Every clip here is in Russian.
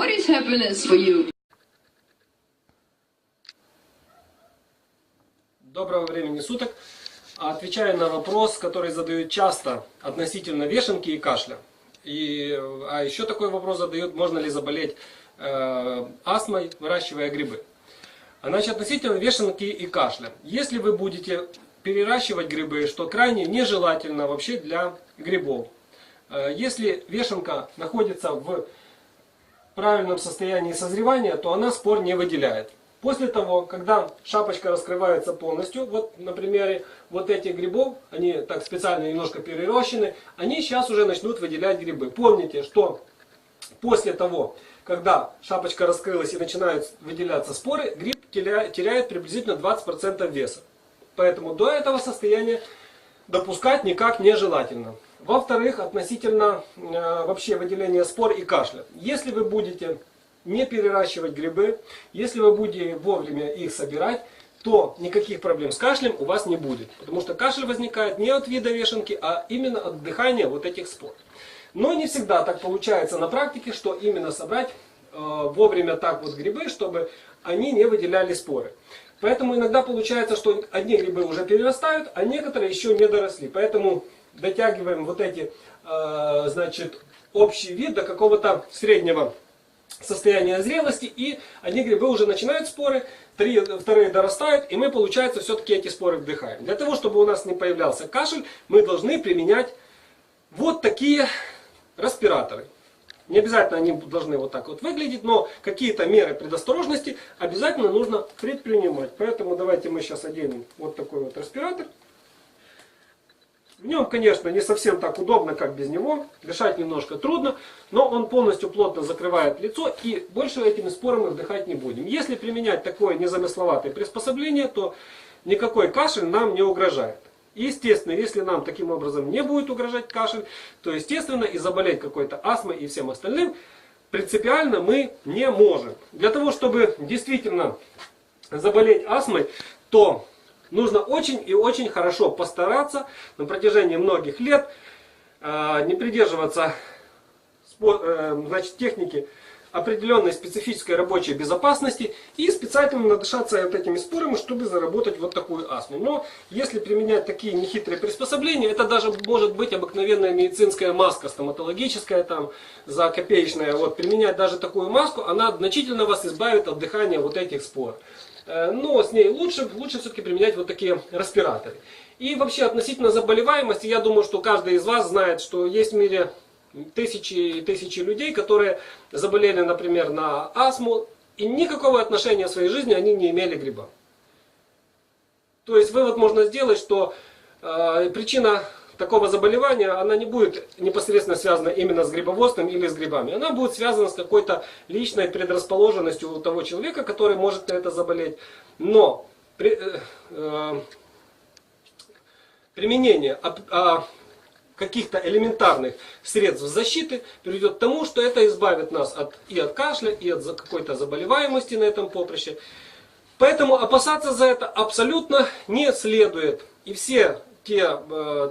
What is happiness for you? Доброго времени суток. Отвечаю на вопрос, который задают часто относительно вешенки и кашля. А еще такой вопрос задают, можно ли заболеть астмой, выращивая грибы. Значит, относительно вешенки и кашля. Если вы будете переращивать грибы, что крайне нежелательно вообще для грибов. Если вешенка находится в правильном состоянии созревания, то она спор не выделяет. После того, когда шапочка раскрывается полностью, вот на примере вот этих грибов, они так специально немножко перерощены, они сейчас уже начнут выделять грибы. Помните, что после того, когда шапочка раскрылась и начинают выделяться споры, гриб теряет приблизительно 20% веса. Поэтому до этого состояния допускать никак нежелательно. Во-вторых, относительно вообще выделения спор и кашля. Если вы будете не переращивать грибы, если вы будете вовремя их собирать, то никаких проблем с кашлем у вас не будет. Потому что кашель возникает не от вида вешенки, а именно от дыхания вот этих спор. Но не всегда так получается на практике, что именно собрать вовремя так вот грибы, чтобы они не выделяли споры. Поэтому иногда получается, что одни грибы уже перерастают, а некоторые еще не доросли. Поэтому дотягиваем вот эти, значит, общий вид до какого-то среднего состояния зрелости, и одни грибы уже начинают споры, вторые дорастают, и мы, получается, все-таки эти споры вдыхаем. Для того, чтобы у нас не появлялся кашель, мы должны применять вот такие респираторы. Не обязательно они должны вот так вот выглядеть, но какие-то меры предосторожности обязательно нужно предпринимать. Поэтому давайте мы сейчас оденем вот такой вот респиратор. В нем, конечно, не совсем так удобно, как без него. Дышать немножко трудно, но он полностью плотно закрывает лицо, и больше этими спорами вдыхать не будем. Если применять такое незамысловатое приспособление, то никакой кашель нам не угрожает. И, естественно, если нам таким образом не будет угрожать кашель, то, естественно, и заболеть какой-то астмой и всем остальным принципиально мы не можем. Для того, чтобы действительно заболеть астмой, то нужно очень и очень хорошо постараться на протяжении многих лет не придерживаться значит, техники определенной специфической рабочей безопасности и специально надышаться вот этими спорами, чтобы заработать вот такую астму. Но если применять такие нехитрые приспособления, это даже может быть обыкновенная медицинская маска, стоматологическая, там, за копеечная. Вот, применять даже такую маску, она значительно вас избавит от дыхания вот этих спор. Но с ней лучше все-таки применять вот такие респираторы. И вообще относительно заболеваемости, я думаю, что каждый из вас знает, что есть в мире тысячи и тысячи людей, которые заболели, например, на астму, и никакого отношения в своей жизни они не имели к грибам. То есть вывод можно сделать, что причина такого заболевания, она не будет непосредственно связана именно с грибоводством или с грибами. Она будет связана с какой-то личной предрасположенностью у того человека, который может на это заболеть. Но применение каких-то элементарных средств защиты приведет к тому, что это избавит нас и от кашля, и от какой-то заболеваемости на этом поприще. Поэтому опасаться за это абсолютно не следует. И все те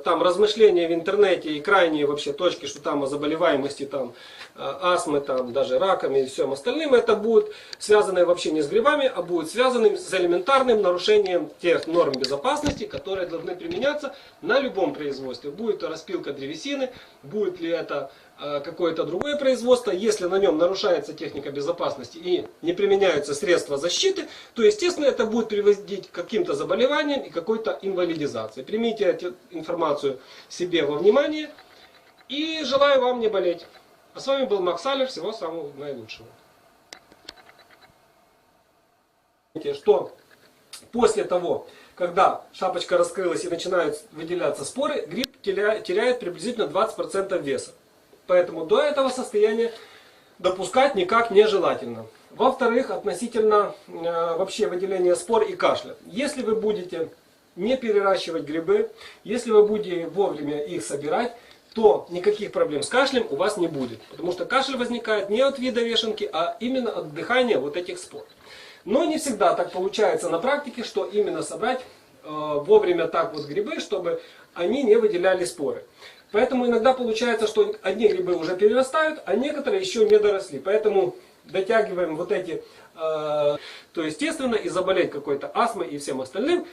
там размышления в интернете и крайние вообще точки, что там о заболеваемости там, астмы, там, даже раками и всем остальным, это будет связано вообще не с грибами, а будет связано с элементарным нарушением тех норм безопасности, которые должны применяться на любом производстве. Будет это распилка древесины, будет ли это какое-то другое производство, если на нем нарушается техника безопасности и не применяются средства защиты, то, естественно, это будет приводить к каким-то заболеваниям и какой-то инвалидизации. Примите эту информацию себе во внимание и желаю вам не болеть. А с вами был Макс Алер. Всего самого наилучшего. Что после того, когда шапочка раскрылась и начинают выделяться споры, гриб теряет приблизительно 20% веса. Поэтому до этого состояния допускать никак нежелательно. Во-вторых, относительно вообще выделения спор и кашля. Если вы будете не переращивать грибы, если вы будете вовремя их собирать, то никаких проблем с кашлем у вас не будет. Потому что кашель возникает не от вида вешенки, а именно от дыхания вот этих спор. Но не всегда так получается на практике, что именно собрать вовремя так вот грибы, чтобы они не выделяли споры. Поэтому иногда получается, что одни грибы уже перерастают, а некоторые еще не доросли. Поэтому дотягиваем вот эти, то естественно и заболеть какой-то астмой и всем остальным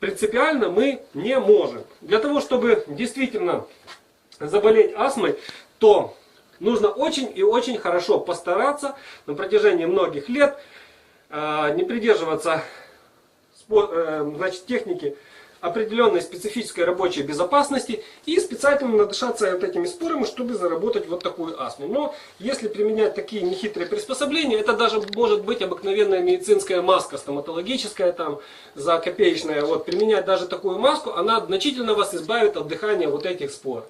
принципиально мы не можем. Для того, чтобы действительно заболеть астмой, то нужно очень и очень хорошо постараться на протяжении многих лет не придерживаться техники определенной специфической рабочей безопасности и специально надышаться вот этими спорами, чтобы заработать вот такую астму. Но если применять такие нехитрые приспособления, это даже может быть обыкновенная медицинская маска стоматологическая, там, за копеечная. Вот, применять даже такую маску, она значительно вас избавит от дыхания вот этих спор.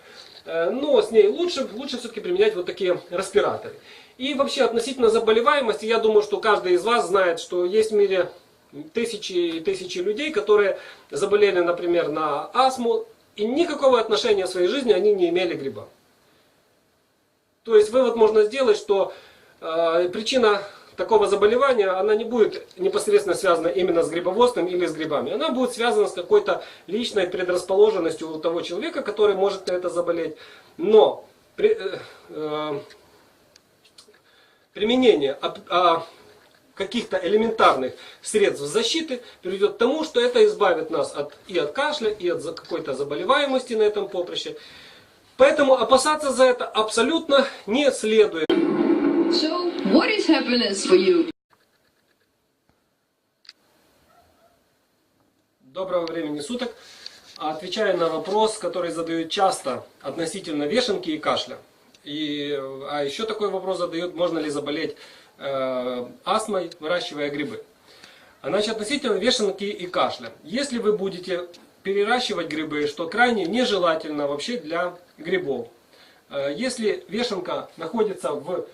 Но с ней лучше все-таки применять вот такие респираторы. И вообще относительно заболеваемости, я думаю, что каждый из вас знает, что есть в мире тысячи и тысячи людей, которые заболели, например, на астму, и никакого отношения в своей жизни они не имели к грибам. То есть вывод можно сделать, что причина такого заболевания, она не будет непосредственно связана именно с грибоводством или с грибами. Она будет связана с какой-то личной предрасположенностью у того человека, который может на это заболеть. Но применение каких-то элементарных средств защиты приведет к тому, что это избавит нас и от кашля, и от какой-то заболеваемости на этом поприще. Поэтому опасаться за это абсолютно не следует. So, what is happiness for you? Доброго времени суток. Отвечая на вопрос, который задают часто относительно вешенки и кашля. А еще такой вопрос задают, можно ли заболеть астмой, выращивая грибы. Значит, относительно вешенки и кашля. Если вы будете переращивать грибы, что крайне нежелательно вообще для грибов. Если вешенка находится в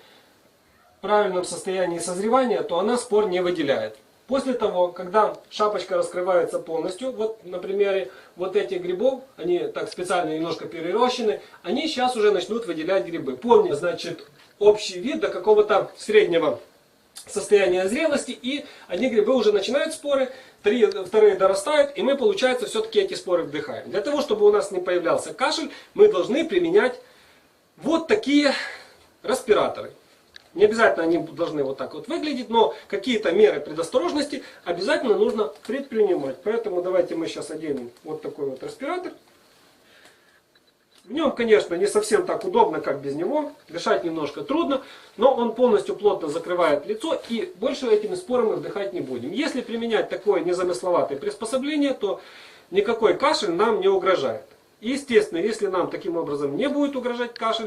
правильном состоянии созревания, то она спор не выделяет. После того, когда шапочка раскрывается полностью, вот на примере вот этих грибов, они так специально немножко перерощены, они сейчас уже начнут выделять грибы. Помните, значит, общий вид до какого-то среднего состояния зрелости, и одни грибы уже начинают споры, вторые дорастают, и мы, получается, все-таки эти споры вдыхаем. Для того, чтобы у нас не появлялся кашель, мы должны применять вот такие респираторы. Не обязательно они должны вот так вот выглядеть, но какие-то меры предосторожности обязательно нужно предпринимать. Поэтому давайте мы сейчас оденем вот такой вот респиратор. В нем, конечно, не совсем так удобно, как без него. Дышать немножко трудно, но он полностью плотно закрывает лицо, и больше этими спорами вдыхать не будем. Если применять такое незамысловатое приспособление, то никакой кашель нам не угрожает. Естественно, если нам таким образом не будет угрожать кашель,